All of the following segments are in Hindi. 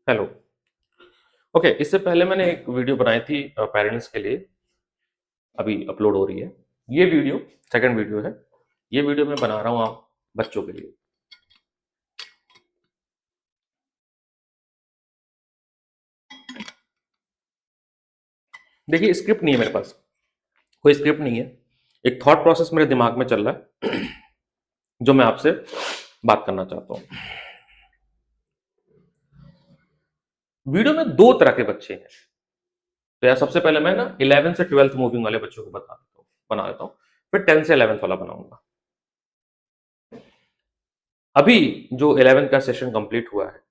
हेलो। ओके, इससे पहले मैंने एक वीडियो बनाई थी पेरेंट्स के लिए, अभी अपलोड हो रही है। ये वीडियो सेकंड वीडियो है। ये वीडियो मैं बना रहा हूँ आप बच्चों के लिए। देखिए, स्क्रिप्ट नहीं है मेरे पास, कोई स्क्रिप्ट नहीं है। एक थॉट प्रोसेस मेरे दिमाग में चल रहा है जो मैं आपसे बात करना चाहता हूँ। वीडियो में दो तरह के बच्चे हैं। तो यार, सबसे पहले मैं ना 11 से 12th मूविंग वाले बच्चों को बना देता हूँ, फिर 10 से 11th वाला बनाऊंगा। अभी जो 11 का सेशन कंप्लीट हुआ है,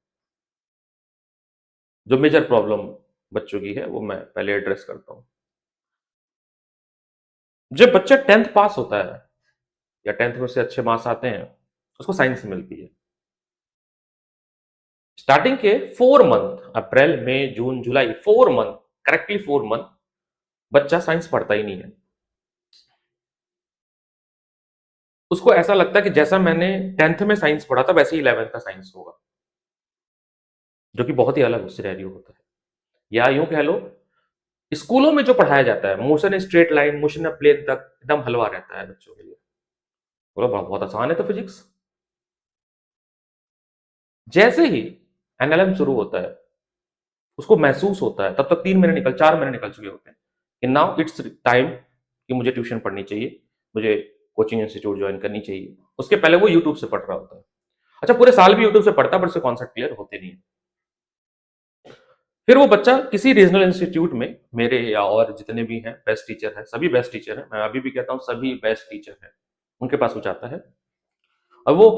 जो मेजर प्रॉब्लम बच्चों की है वो मैं पहले एड्रेस करता हूँ। जब बच्चा 10th पास होता है या 10th में से अच्छे मार्क्स आते हैं, उसको साइंस मिलती है। स्टार्टिंग के 4 मंथ, अप्रैल मई जून जुलाई, 4 मंथ, करेक्टली 4 मंथ बच्चा साइंस पढ़ता ही नहीं है। उसको ऐसा लगता है कि जैसा मैंने 10th में साइंस पढ़ा था वैसे ही 11th का साइंस होगा, जो कि बहुत ही अलग सिनेरियो होता है। या यूं कह लो, स्कूलों में जो पढ़ाया जाता है, motion straight line, motion plane तक एकदम हलवा रहता है बच्चों के लिए। बोलो बहुत आसान है तो फिजिक्स। जैसे ही एनएलएम शुरू होता है, उसको महसूस होता है, तब तक 4 महीने निकल चुके होते हैं कि नाउ इट्स टाइम कि मुझे ट्यूशन पढ़नी चाहिए, मुझे कोचिंग इंस्टीट्यूट ज्वाइन करनी चाहिए। उसके पहले वो यूट्यूब से पढ़ रहा होता है। अच्छा, पूरे साल भी यूट्यूब से पढ़ता है, पर उसके कॉन्सेप्ट क्लियर होते नहीं है। फिर वो बच्चा किसी रीजनल इंस्टीट्यूट में, मेरे या और जितने भी हैं बेस्ट टीचर हैं, सभी बेस्ट टीचर हैं, मैं अभी भी कहता हूँ सभी बेस्ट टीचर हैं, उनके पास वो जाता है और वो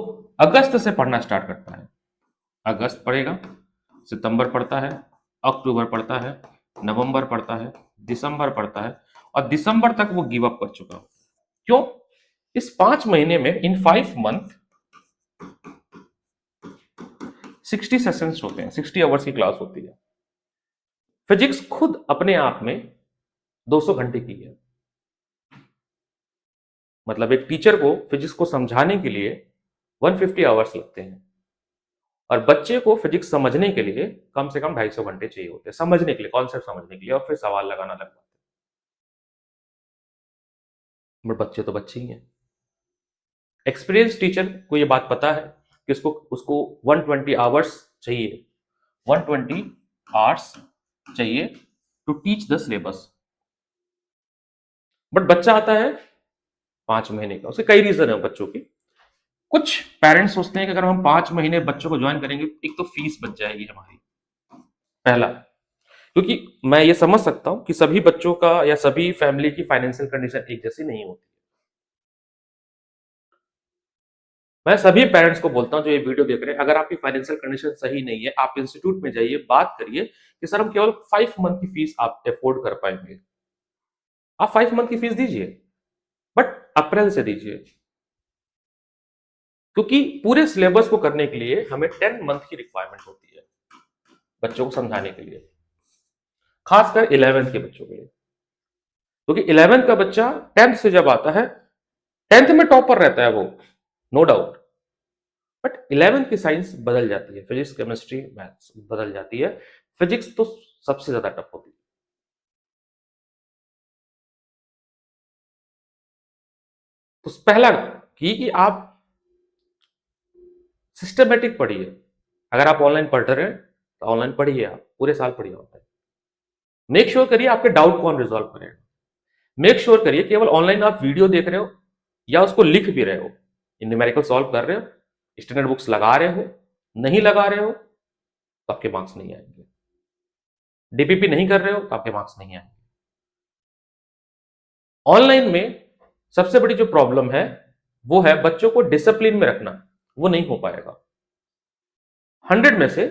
अगस्त से पढ़ना स्टार्ट करता है। अगस्त पढ़ेगा, सितंबर पढ़ता है, अक्टूबर पढ़ता है, नवंबर पढ़ता है, दिसंबर पढ़ता है, और दिसंबर तक वो गिव अप कर चुका हो। क्यों? इस 5 महीने में, इन 5 मंथ, 60 सेशंस होते हैं, 60 आवर्स की क्लास होती है। फिजिक्स खुद अपने आप में 200 घंटे की है। मतलब एक टीचर को फिजिक्स को समझाने के लिए 150 आवर्स लगते हैं, और बच्चे को फिजिक्स समझने के लिए कम से कम 250 घंटे चाहिए होते हैं, समझने के लिए, कॉन्सेप्ट समझने के लिए, और फिर सवाल लगाना लग जाते हैं। बट बच्चे तो बच्चे ही हैं। एक्सपीरियंस टीचर को ये बात पता है कि उसको उसको 120 आवर्स चाहिए, 120 आवर्स चाहिए to teach the syllabus. But बच्चा आता है 5 महीने का, उसके कई रीजन है बच्चों की। कुछ पेरेंट्स सोचते हैं कि अगर हम 5 महीने बच्चों को ज्वाइन करेंगे, एक तो फीस बच जाएगी हमारी, पहला। क्योंकि मैं ये समझ सकता हूं कि सभी बच्चों का या सभी फैमिली की फाइनेंशियल कंडीशन एक जैसी नहीं होती। मैं सभी पेरेंट्स को बोलता हूं जो ये वीडियो देख रहे हैं, अगर आपकी फाइनेंशियल कंडीशन सही नहीं है, आप इंस्टीट्यूट में जाइए, बात करिए कि सर हम केवल 5 मंथ की फीस आप अफोर्ड कर पाएंगे। आप 5 मंथ की फीस दीजिए, बट अप्रैल से दीजिए। क्योंकि पूरे सिलेबस को करने के लिए हमें 10 मंथ की रिक्वायरमेंट होती है बच्चों को समझाने के लिए, खासकर 11th के बच्चों के लिए। क्योंकि 11th का बच्चा 10th से जब आता है, 10th में टॉपर रहता है वो, नो डाउट, बट 11th की साइंस बदल जाती है, फिजिक्स केमिस्ट्री मैथ्स बदल जाती है। फिजिक्स तो सबसे ज्यादा टफ होती है। तो पहला कि आप सिस्टमेटिक पढ़िए। अगर आप ऑनलाइन पढ़ रहे हैं तो ऑनलाइन पढ़िए, आप पूरे साल पढ़िए ऑनलाइन। मेक श्योर करिए आपके डाउट कौन रिजॉल्व करेगा। मेक श्योर करिए केवल ऑनलाइन आप वीडियो देख रहे हो या उसको लिख भी रहे हो, न्यूमेरिकल सॉल्व कर रहे हो, स्टैंडर्ड बुक्स लगा रहे हो, नहीं लगा रहे हो तो आपके मार्क्स नहीं आएंगे। डीपीपी नहीं कर रहे हो तो आपके मार्क्स नहीं आएंगे। ऑनलाइन में सबसे बड़ी जो प्रॉब्लम है वो है बच्चों को डिसिप्लिन में रखना। वो नहीं हो पाएगा। 100 में से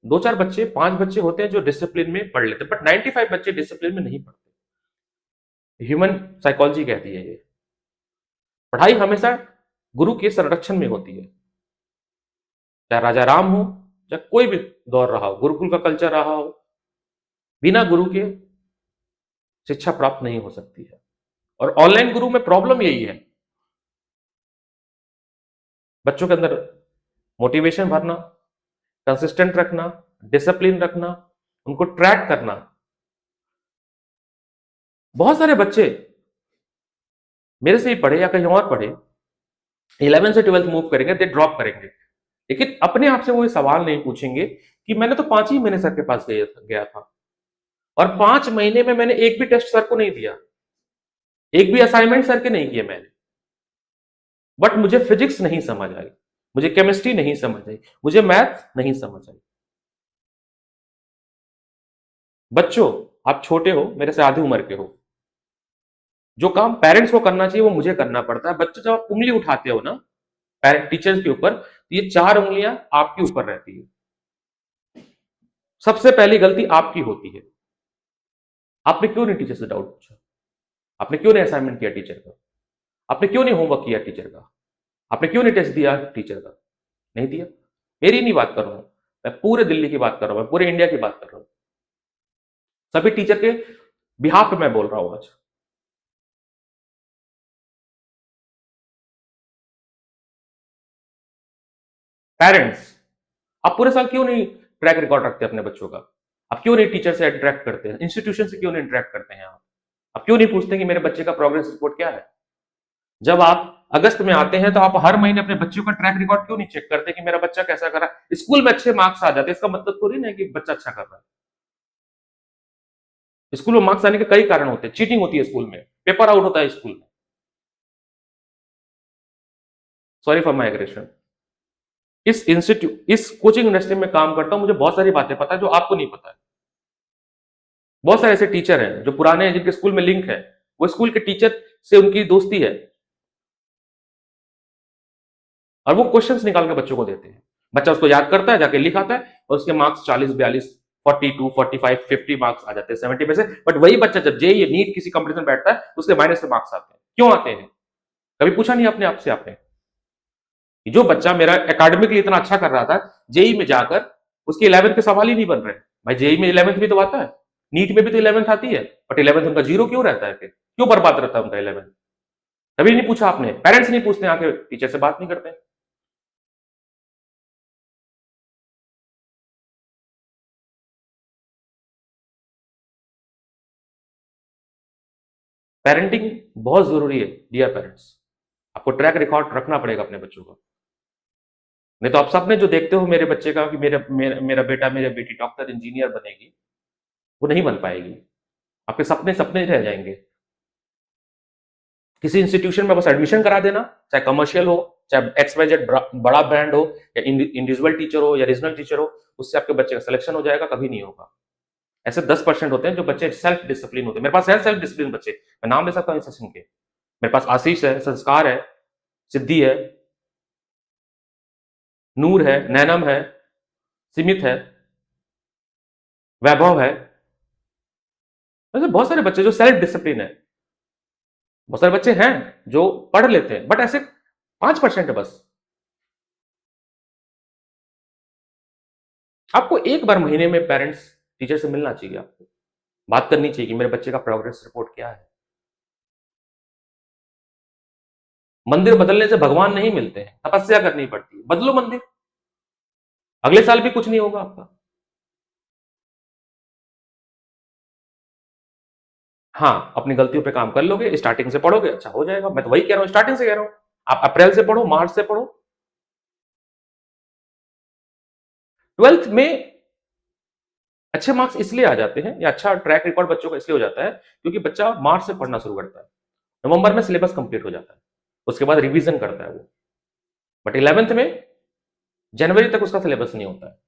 2-4 बच्चे, 5 बच्चे होते हैं जो डिसिप्लिन में पढ़ लेते हैं, बट 95 बच्चे डिसिप्लिन में नहीं पढ़ते। ह्यूमन साइकोलॉजी कहती है ये। पढ़ाई हमेशा गुरु के संरक्षण में होती है। चाहे राजा राम हो, चाहे कोई भी दौर रहा हो, गुरुकुल का कल्चर रहा हो, बिना गुरु के शिक्षा प्राप्त नहीं हो सकती है। और ऑनलाइन गुरु में प्रॉब्लम यही है, बच्चों के अंदर मोटिवेशन भरना, कंसिस्टेंट रखना, डिसिप्लिन रखना, उनको ट्रैक करना। बहुत सारे बच्चे मेरे से ही पढ़े या कहीं और पढ़े, 11 से 12th मूव करेंगे, दे ड्रॉप करेंगे, लेकिन अपने आप से वो ये सवाल नहीं पूछेंगे कि मैंने तो 5 ही महीने सर के पास गया था और 5 महीने में मैंने एक भी टेस्ट सर को नहीं दिया, एक भी असाइनमेंट सर के नहीं किए मैंने, बट मुझे फिजिक्स नहीं समझ आई, मुझे केमिस्ट्री नहीं समझ आई, मुझे मैथ नहीं समझ आई। बच्चों, आप छोटे हो, मेरे से आधी उम्र के हो, जो काम पेरेंट्स को करना चाहिए वो मुझे करना पड़ता है। बच्चे जब आप उंगली उठाते हो ना पेरेंट टीचर्स के ऊपर, तो ये 4 उंगलियां आपके ऊपर रहती है। सबसे पहली गलती आपकी होती है। आपने क्यों नहीं टीचर से डाउट पूछा? आपने क्यों नहीं असाइनमेंट किया टीचर का? आपने क्यों नहीं होमवर्क किया टीचर का? आपने क्यों नहीं टेस्ट दिया टीचर का? नहीं दिया। मेरी नहीं बात कर रहा हूं, मैं पूरे दिल्ली की बात कर रहा हूं, मैं पूरे इंडिया की बात कर रहा हूं, सभी टीचर के बिहाफ पे मैं बोल रहा हूं आज। पेरेंट्स, आप पूरे साल क्यों नहीं ट्रैक रिकॉर्ड रखते अपने बच्चों का? आप क्यों नहीं टीचर से इंटरेक्ट करते हैं, इंस्टीट्यूशन से क्यों नहीं इंटरेक्ट करते हैं आप क्यों नहीं पूछते कि मेरे बच्चे का प्रोग्रेस रिपोर्ट क्या है? जब आप अगस्त में आते हैं तो आप हर महीने अपने बच्चों का ट्रैक रिकॉर्ड क्यों नहीं चेक करते कि मेरा बच्चा कैसा कर रहा है? स्कूल में अच्छे मार्क्स आ जाते हैं, इसका मतलब थोड़ी ना है कि बच्चा अच्छा कर रहा है। स्कूल में मार्क्स आने के कई कारण होते हैं, चीटिंग होती है स्कूल में, पेपर आउट होता है स्कूल में। Sorry for my aggression. इस कोचिंग इंडस्ट्री में काम करता हूं, मुझे बहुत सारी बातें पता है जो आपको नहीं पता है। बहुत सारे ऐसे टीचर हैं जो पुराने हैं, जिनके स्कूल में लिंक है, वो स्कूल के टीचर से उनकी दोस्ती है और वो क्वेश्चंस निकाल के बच्चों को देते हैं। बच्चा उसको याद करता है, जाके लिख आता है और उसके मार्क्स 40, 42, 42, 45, 50 मार्क्स आ जाते हैं 70 में से। बट वही बच्चा जब जेईई नीट किसी कंपटीशन बैठता है, उसके माइनस से मार्क्स आते हैं। क्यों आते हैं? कभी पूछा नहीं अपने आप से आपने? जो बच्चा मेरा एकेडमिकली इतना अच्छा कर रहा था, जेईई में जाकर उसके 11th के सवाल ही नहीं बन रहे। भाई जेईई में 11th भी तो आता है, नीट में भी तो 11th आती है, बट 11th उनका जीरो क्यों रहता है? फिर क्यों बर्बाद रहता है उनका 11th? कभी नहीं पूछा आपने? पेरेंट्स नहीं पूछते, आके टीचर से बात नहीं करते। पेरेंटिंग बहुत जरूरी है डियर पेरेंट्स। आपको ट्रैक रिकॉर्ड रखना पड़ेगा अपने बच्चों का। नहीं तो आप सपने जो देखते हो मेरे बच्चे का कि मेरा बेटा मेरा बेटी डॉक्टर इंजीनियर बनेगी, वो नहीं बन पाएगी। आपके सपने सपने ही रह जाएंगे। किसी इंस्टीट्यूशन में बस एडमिशन करा देना, चाहे कमर्शियल हो, चाहे XYZ बड़ा ब्रांड हो, या इंडिविजुअल टीचर हो या रीजनल टीचर हो, उससे आपके बच्चे का सिलेक्शन हो जाएगा? कभी नहीं होगा। ऐसे 10% होते हैं जो बच्चे सेल्फ डिसिप्लिन होते हैं। मेरे पास है सेल्फ डिसिप्लिन बच्चे, मैं नाम ले सकता हूँ इस सेशन के। मेरे पास आशीष है, संस्कार है, सिद्धि है, नूर है, नैनम है, सीमित है, वैभव है। ऐसे बहुत सारे बच्चे जो सेल्फ डिसिप्लिन है। बहुत सारे बच्चे हैं जो पढ़ लेते हैं, बट ऐसे 5% है बस। आपको एक बार महीने में पेरेंट्स टीचर से मिलना चाहिए, आपको बात करनी चाहिए कि मेरे बच्चे का प्रोग्रेस रिपोर्ट क्या है। मंदिर बदलने से भगवान नहीं मिलते हैं, तपस्या करनी पड़ती है। बदलो मंदिर, अगले साल भी कुछ नहीं होगा आपका। हाँ, अपनी गलतियों पे काम कर लोगे, स्टार्टिंग से पढ़ोगे, अच्छा हो जाएगा। मैं तो वही कह रहा हूं, स्टार्टिंग से कह रहा हूं। आप अप्रैल से पढ़ो, मार्च से पढ़ो। 12th में अच्छे मार्क्स इसलिए आ जाते हैं या अच्छा ट्रैक रिकॉर्ड बच्चों का इसलिए हो जाता है क्योंकि बच्चा मार्च से पढ़ना शुरू करता है, नवंबर में सिलेबस कंप्लीट हो जाता है, उसके बाद रिवीजन करता है वो। बट 11th में जनवरी तक उसका सिलेबस नहीं होता है,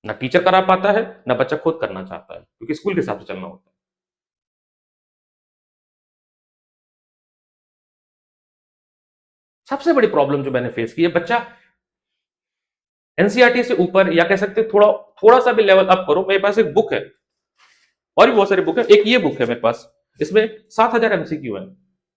ना टीचर करा पाता है, ना बच्चा खुद करना चाहता है, क्योंकि स्कूल के हिसाब से चलना होता है। सबसे बड़ी प्रॉब्लम जो मैंने फेस की है, बच्चा एनसीईआरटी से ऊपर, या कह सकते थोड़ा थोड़ा सा भी लेवल अप करो। मेरे पास एक बुक है और भी बहुत सारी बुक है, एक ये बुक है मेरे पास, इसमें 7,000 MCQ है।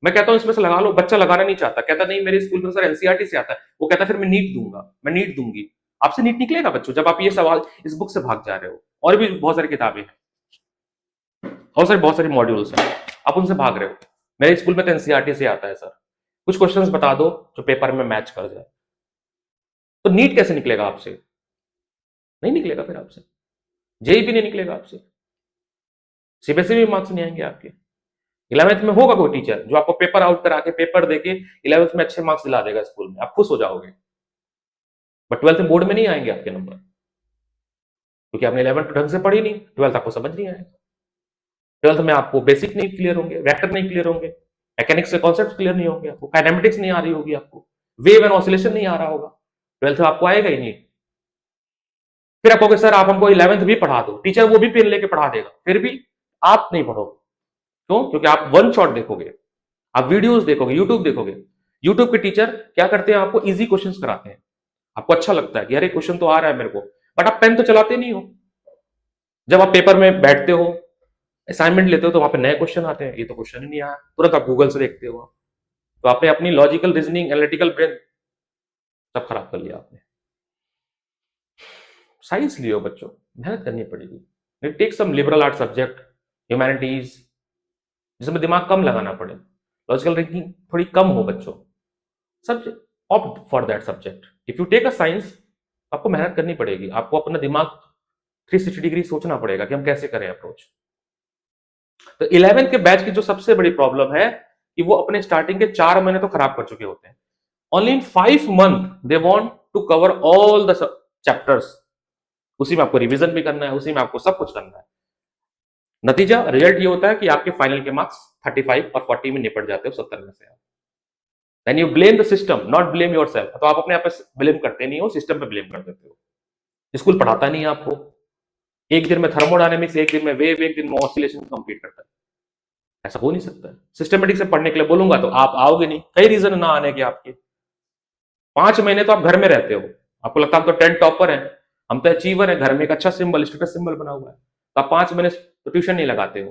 मैं कहता हूं इसमें से लगा लो, बच्चा लगाना नहीं चाहता, कहता नहीं मेरे स्कूल में सर एनसीईआरटी से आता है, वो कहता फिर मैं नीट दूंगा, मैं नीट दूंगी। आपसे नीट निकलेगा बच्चों, जब आप ये सवाल इस बुक से भाग जा रहे हो। और भी बहुत सारी किताबें हैं, और सारे बहुत सारे मॉड्यूल्स हैं, आप उनसे भाग रहे हो। मेरे स्कूल में तो एनसीईआरटी से आता है सर, कुछ क्वेश्चंस बता दो जो पेपर में मैच कर जाए। तो नीट कैसे निकलेगा आपसे? नहीं निकलेगा फिर आपसे। जेई भी नहीं निकलेगा आपसे, सीबीएसई में मार्क्स नहीं आएंगे आपके। 11th में होगा कोई टीचर जो आपको पेपर आउट करा के पेपर देके 11th में अच्छे मार्क्स दिला देगा स्कूल में, आप खुश हो जाओगे, बट 12th में बोर्ड में नहीं आएंगे आपके नंबर, क्योंकि आपने 11th ढंग से पढ़ी नहीं, 12th आपको समझ नहीं आएगा। 12th में आपको बेसिक नहीं क्लियर होंगे, वेक्टर नहीं क्लियर होंगे, मैकेनिक्स के कॉन्सेप्ट क्लियर नहीं होंगे, आपको काइनेमेटिक्स नहीं आ रही होगी, आपको वेव एंड ऑसिलेशन नहीं आ रहा होगा, 12th में आपको आएगा ही नहीं। फिर आप कहोगे सर आप हमको 11th भी पढ़ा दो, टीचर वो भी पेन लेके पढ़ा देगा, फिर भी आप नहीं पढ़ोगे। क्यों? क्योंकि आप वन शॉट देखोगे, आप वीडियोस देखोगे, यूट्यूब देखोगे। यूट्यूब के टीचर क्या करते हैं, आपको इजी क्वेश्चंस कराते हैं, आपको अच्छा लगता है कि अरे क्वेश्चन तो आ रहा है मेरे को, बट आप पेन तो चलाते नहीं हो। जब आप पेपर में बैठते हो, असाइनमेंट लेते हो, तो वहां पे नए क्वेश्चन आते हैं, ये तो क्वेश्चन ही नहीं आया, तुरंत आप गूगल से देखते हो, तो आपने अपनी लॉजिकल रीजनिंग, एनालिटिकल ब्रेन सब खराब कर लिया आपने। साइंस लियो बच्चों, मेहनत करनी पड़ेगी, take some liberal art subject, humanities, जिसमें दिमाग कम लगाना पड़े, लॉजिकल थिंकिंग थोड़ी कम हो बच्चों, subject opt for that subject. If you take a science, आपको मेहनत करनी पड़ेगी, आपको अपना दिमाग 360 डिग्री सोचना पड़ेगा कि हम कैसे करें अप्रोच। तो 11th के बैच की जो सबसे बड़ी प्रॉब्लम है कि वो अपने स्टार्टिंग के 4 महीने तो खराब कर चुके होते हैं। Only in 5 month they want to cover all the chapters, उसी में आपको रिवीजन भी करना है, उसी में आपको सब कुछ करना है। नतीजा रिजल्ट ये होता है कि आपके फाइनल के मार्क्स 35 और 40 में निपट जाते हो 70 में से। Then you blame the system, not blame yourself. तो आप अपने आप पे ब्लेम करते नहीं हो, सिस्टम पे ब्लेम कर देते हो। स्कूल पढ़ाता नहीं है आपको, एक दिन में थर्मोडायनेमिक्स, एक दिन में वेव, एक दिन में ऑसिलेशन कंप्लीट करता है, ऐसा हो नहीं सकता है। सिस्टमेटिक से पढ़ने के लिए बोलूंगा तो आप आओगे नहीं, कई रीजन ना आने के आपके। 5 महीने तो आप घर में रहते हो, आपको लगता है हम तो 10 टॉपर हैं, हम तो अचीवर है, घर में एक अच्छा सिंबल, स्टेटस सिंबल बना हुआ है, तो आप 5 महीने तो ट्यूशन नहीं लगाते हो।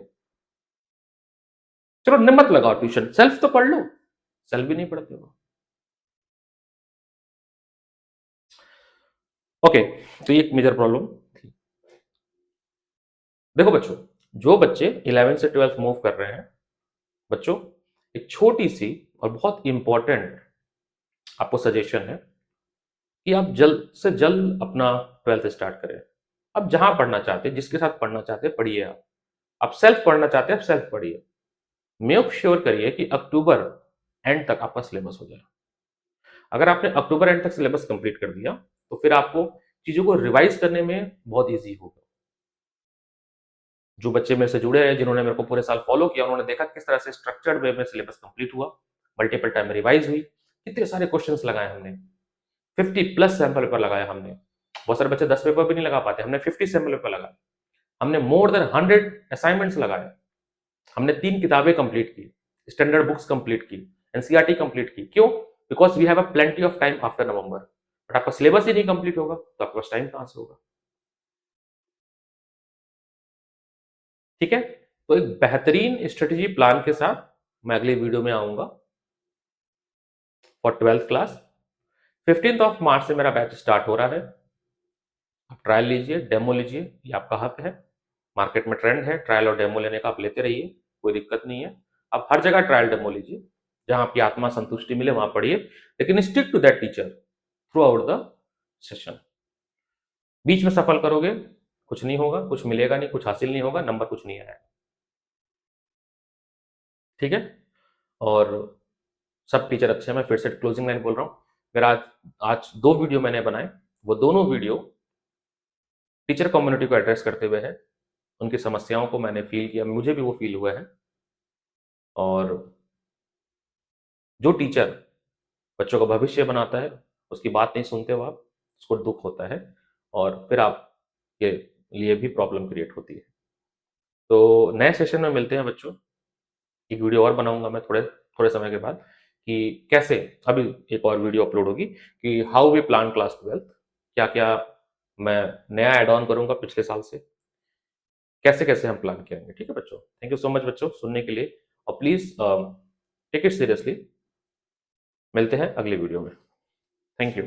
चलो मत लगाओ ट्यूशन, सेल्फ तो पढ़ लो, सेल्फ भी नहीं पढ़ते हो। ओके, तो ये एक मेजर प्रॉब्लम थी। देखो बच्चों, जो बच्चे 11th से 12th मूव कर रहे हैं बच्चों, एक छोटी सी और बहुत इंपॉर्टेंट आपको सजेशन है कि आप जल्द से जल्द अपना 12th स्टार्ट करें। आप जहां पढ़ना चाहते हैं, जिसके साथ पढ़ना चाहते हैं, पढ़िए। आप सेल्फ पढ़ना चाहते हैं, आप सेल्फ पढ़िए। मेक श्योर करिए कि अक्टूबर एंड तक आपका सिलेबस हो जाए। अगर आपने अक्टूबर एंड तक सिलेबस कंप्लीट कर दिया तो फिर आपको चीजों को रिवाइज करने में बहुत ईजी होगा। जो बच्चे मेरे से जुड़े हैं, जिन्होंने मेरे को पूरे साल फॉलो किया, उन्होंने देखा किस तरह से स्ट्रक्चर्ड वे में सिलेबस कंप्लीट हुआ, मल्टीपल टाइम रिवाइज हुई, कितने सारे क्वेश्चंस लगाए हमने, 50 प्लस सैंपल पेपर लगाया हमने। बहुत सारे बच्चे 10 पेपर भी नहीं लगा पाते, हमने 50 सैंपल पेपर लगाए, हमने मोर देन 100 असाइनमेंट्स लगाए, हमने 3 किताबें कंप्लीट की, स्टैंडर्ड बुक्स कंप्लीट की, एनसीईआरटी कंप्लीट की। क्यों? Because we have a plenty of time after November. But आपका सिलेबस ही नहीं कंप्लीट होगा तो आपके पास टाइम कहां से होगा? ठीक है, तो एक बेहतरीन स्ट्रेटेजी प्लान के साथ मैं अगले वीडियो में आऊंगा for 12th class. 15th of March से मेरा बैच स्टार्ट हो रहा है। आप ट्रायल लीजिए, डेमो लीजिए, ये आपका हक है। मार्केट में ट्रेंड है ट्रायल और डेमो लेने का, आप लेते रहिए, कोई दिक्कत नहीं है। आप हर जगह ट्रायल डेमो लीजिए, जहां आपकी आत्मा संतुष्टि मिले वहां पढ़िए, लेकिन stick to that teacher throughout the session. बीच में सफल करोगे कुछ नहीं होगा, कुछ मिलेगा नहीं, कुछ हासिल नहीं होगा, नंबर कुछ नहीं आएगा। ठीक है, और सब टीचर अच्छे हैं। मैं फिर से क्लोजिंग लाइन बोल रहा हूँ, मेरा आज आज 2 वीडियो मैंने बनाए, वो दोनों वीडियो टीचर कम्युनिटी को एड्रेस करते हुए है। उनकी समस्याओं को मैंने फील किया, मुझे भी वो फील हुआ है। और जो टीचर बच्चों का भविष्य बनाता है उसकी बात नहीं सुनते हो आप, उसको दुख होता है और फिर आपके लिए भी प्रॉब्लम क्रिएट होती है। तो नए सेशन में मिलते हैं बच्चों। एक वीडियो और बनाऊंगा मैं थोड़े थोड़े समय के बाद कि कैसे, अभी एक और वीडियो अपलोड होगी कि how we plan class 12th, क्या क्या मैं नया ऐड ऑन करूंगा पिछले साल से, कैसे कैसे हम प्लान करेंगे। ठीक है बच्चों, थैंक यू सो मच बच्चों सुनने के लिए, और प्लीज टेक इट सीरियसली। मिलते हैं अगली वीडियो में। Thank you.